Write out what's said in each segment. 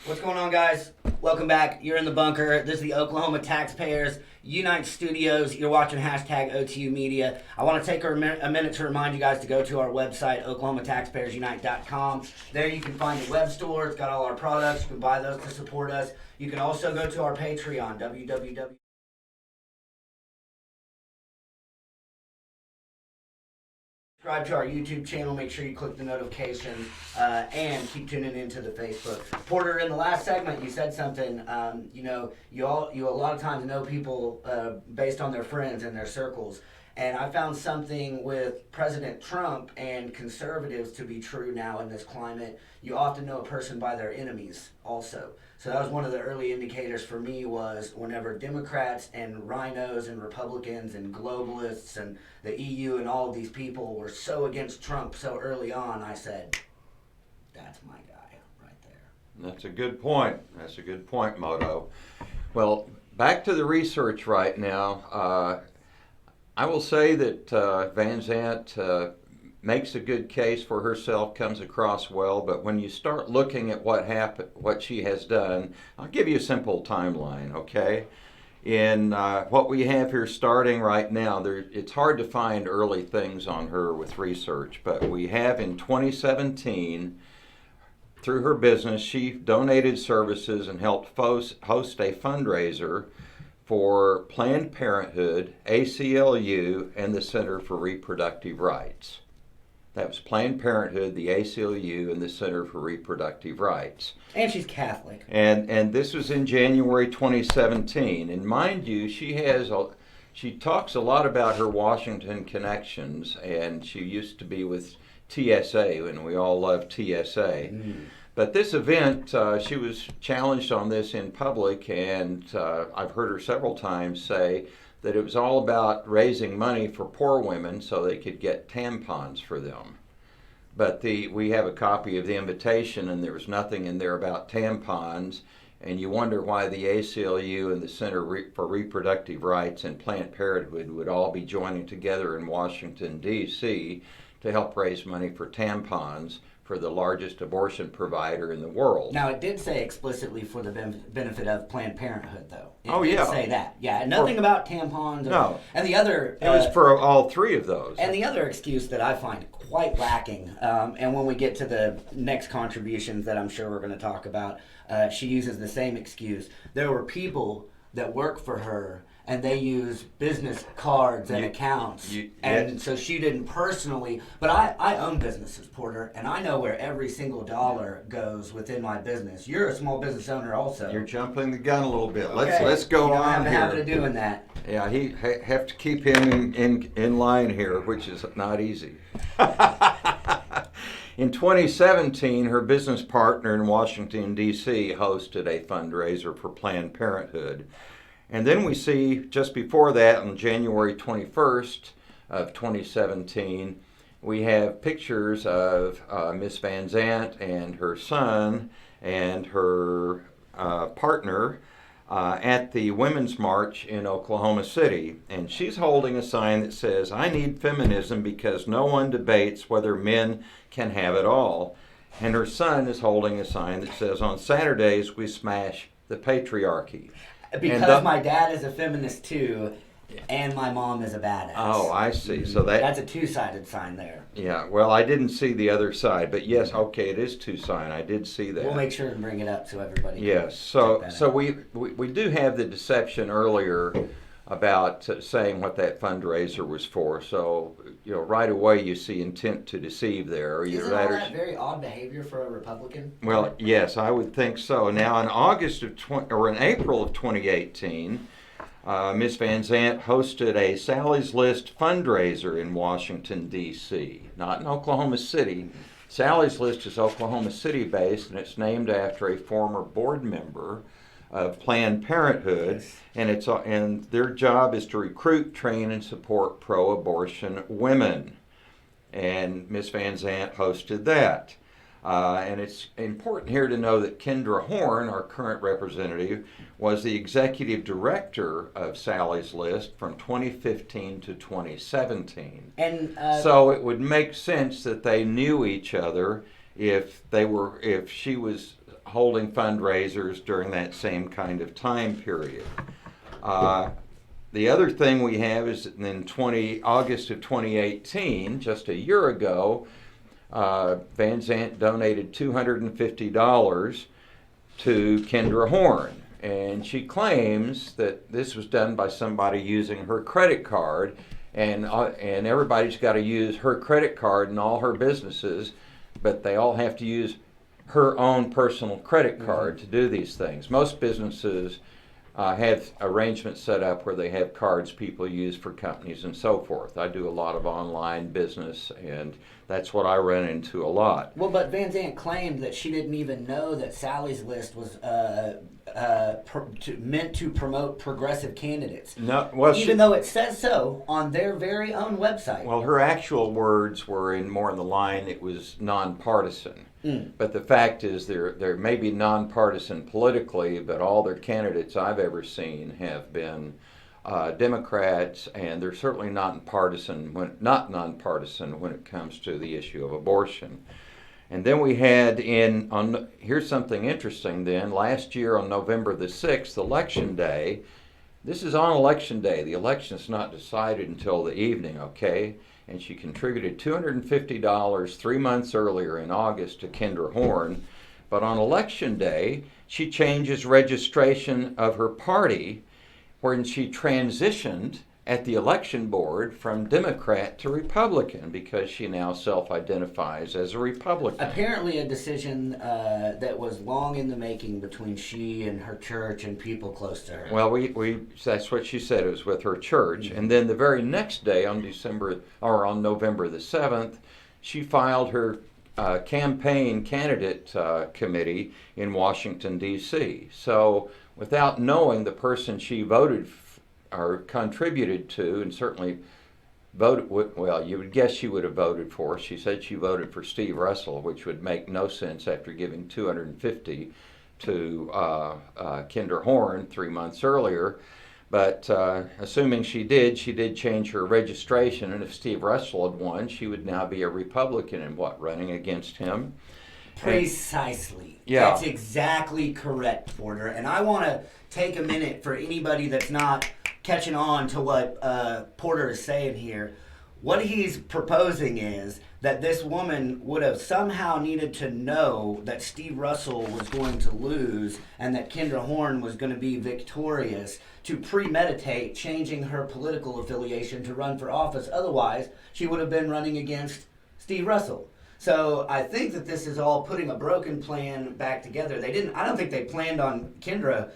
What's going on, guys? Welcome back. You're in the bunker. This is the Oklahoma Taxpayers Unite Studios. You're watching hashtag OTU Media. I want to take a minute to remind you guys to go to our website, oklahomataxpayersunite.com. There you can find the web store. It's got all our products. You can buy those to support us. You can also go to our Patreon, www. Subscribe to our YouTube channel. Make sure you click the notifications and keep tuning into the Facebook. Porter, in the last segment, you said something. You a lot of times know people based on their friends and their circles. And I found something with President Trump and conservatives to be true now in this climate. You often know a person by their enemies also. So that was one of the early indicators for me, was whenever Democrats and rhinos and Republicans and globalists and the EU and all of these people were so against Trump so early on, I said, that's my guy right there. That's a good point. That's a good point, Moto. Well, back to the research right now. I will say that Van Zandt makes a good case for herself, comes across well, but when you start looking at what she has done, I'll give you a simple timeline, okay? In what we have here starting right now, it's hard to find early things on her with research, but we have in 2017, through her business, she donated services and helped host a fundraiser for Planned Parenthood, ACLU, and the Center for Reproductive Rights. That was Planned Parenthood, the ACLU, and the Center for Reproductive Rights. And she's Catholic. And this was in January 2017. And mind you, she talks a lot about her Washington connections, and she used to be with TSA, and we all love TSA. But this event, she was challenged on this in public, and I've heard her several times say that it was all about raising money for poor women so they could get tampons for them. But we have a copy of the invitation, and there was nothing in there about tampons, and you wonder why the ACLU and the Center for Reproductive Rights and Planned Parenthood would all be joining together in Washington, D.C. to help raise money for tampons for the largest abortion provider in the world. Now, it did say explicitly for the benefit of Planned Parenthood, though. It did say that. Yeah, nothing about tampons. No. And the other... It was for all three of those. And the other excuse that I find quite lacking, and when we get to the next contributions that I'm sure we're going to talk about, she uses the same excuse. There were people that work for her, and they use business cards and accounts. So she didn't personally, but I own businesses, Porter, and I know where every single dollar goes within my business. You're a small business owner also. You're jumping the gun a little bit. Okay. Let's go on here. I have a habit of doing that. Yeah, have to keep him in line here, which is not easy. In 2017, her business partner in Washington, D.C. hosted a fundraiser for Planned Parenthood. And then we see, just before that, on January 21st of 2017, we have pictures of Miss Van Zandt and her son and her partner at the Women's March in Oklahoma City. And she's holding a sign that says, "I need feminism because no one debates whether men can have it all." And her son is holding a sign that says, "On Saturdays, we smash the patriarchy." Because my dad is a feminist too, and my mom is a badass. Oh, I see. So that's a two-sided sign there. Yeah. Well, I didn't see the other side, but yes, okay, it is two-sided. I did see that. We'll make sure and bring it up so everybody. Yes. So we do have the deception earlier about saying what that fundraiser was for. So right away you see intent to deceive there. Isn't all that very odd behavior for a Republican? Well, yes, I would think so. Now, in April of 2018, Ms. Van Zandt hosted a Sally's List fundraiser in Washington, D.C., not in Oklahoma City. Sally's List is Oklahoma City-based, and it's named after a former board member of Planned Parenthood, and their job is to recruit, train, and support pro-abortion women. And Ms. Van Zandt hosted that. And it's important here to know that Kendra Horn, our current representative, was the executive director of Sally's List from 2015 to 2017. And so it would make sense that they knew each other if she was holding fundraisers during that same kind of time period. The other thing we have is in August of 2018, just a year ago, Van Zandt donated $250 to Kendra Horn. And she claims that this was done by somebody using her credit card, and everybody's got to use her credit card in all her businesses, but they all have to use her own personal credit card to do these things. Most businesses have arrangements set up where they have cards people use for companies and so forth. I do a lot of online business, and that's what I run into a lot. Well, but Van Zandt claimed that she didn't even know that Sally's List was meant to promote progressive candidates. No, well, even though it says so on their very own website. Well, her actual words were more in the line, it was nonpartisan. But the fact is they're maybe nonpartisan politically, but all their candidates I've ever seen have been Democrats, and they're certainly not nonpartisan when it comes to the issue of abortion. And then we had here's something interesting then, last year on November the 6th, Election Day. This is on Election Day. The election's not decided until the evening, okay? And she contributed $250 3 months earlier in August to Kendra Horn. But on Election Day, she changes registration of her party, wherein she transitioned at the election board from Democrat to Republican because she now self-identifies as a Republican. Apparently a decision that was long in the making between she and her church and people close to her. Well, that's what she said. It was with her church. And then the very next day on November the 7th, she filed her campaign candidate committee in Washington, D.C. So without knowing the person she voted or contributed to, and certainly voted, well, you would guess she would have voted for. She said she voted for Steve Russell, which would make no sense after giving $250 to Kendra Horn 3 months earlier. But assuming she did change her registration, and if Steve Russell had won, she would now be a Republican and running against him. Precisely. Yeah. That's exactly correct, Porter. And I want to take a minute for anybody that's not catching on to what Porter is saying here. What he's proposing is that this woman would have somehow needed to know that Steve Russell was going to lose and that Kendra Horn was going to be victorious to premeditate changing her political affiliation to run for office. Otherwise, she would have been running against Steve Russell. So I think that this is all putting a broken plan back together. I don't think they planned on Kendra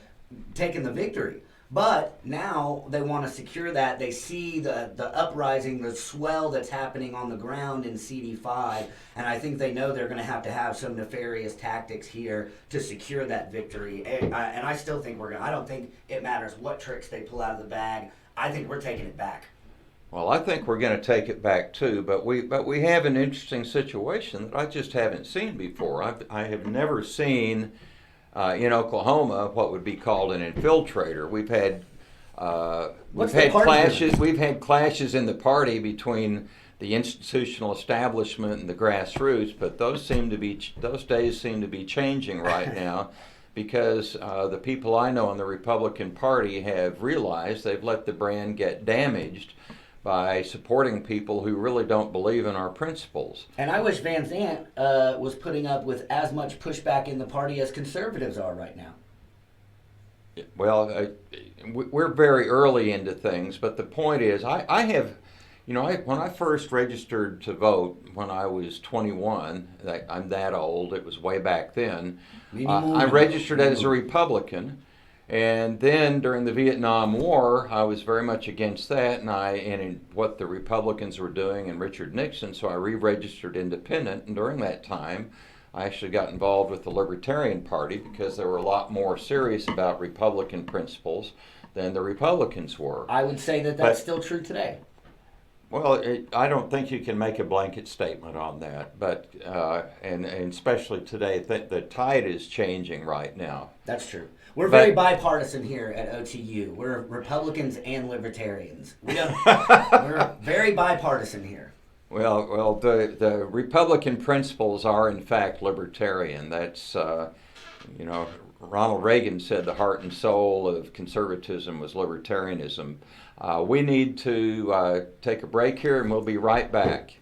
taking the victory. But now they want to secure that. They see the uprising, the swell that's happening on the ground in CD5, and I think they know they're going to have some nefarious tactics here to secure that victory. And I still think I don't think it matters what tricks they pull out of the bag. I think we're taking it back. Well, I think we're going to take it back too, but we have an interesting situation that I just haven't seen before. I have never seen in Oklahoma what would be called an infiltrator. We've had clashes. We've had clashes in the party between the institutional establishment and the grassroots, but those days seem to be changing right now. Because the people I know in the Republican Party have realized they've let the brand get damaged by supporting people who really don't believe in our principles. And I wish Van Zandt was putting up with as much pushback in the party as conservatives are right now. Well, we're very early into things, but the point is, I have, when I first registered to vote when I was 21, I'm that old, it was way back then, I registered as a Republican. And then during the Vietnam War, I was very much against that, and what the Republicans were doing and Richard Nixon, so I re-registered independent. And during that time, I actually got involved with the Libertarian Party because they were a lot more serious about Republican principles than the Republicans were. I would say that's still true today. Well, I don't think you can make a blanket statement on that, but and especially today, the tide is changing right now. That's true. We're very bipartisan here at OTU. We're Republicans and Libertarians. We're very bipartisan here. Well, the Republican principles are in fact libertarian. That's You know, Ronald Reagan said the heart and soul of conservatism was libertarianism. We need to take a break here, and we'll be right back.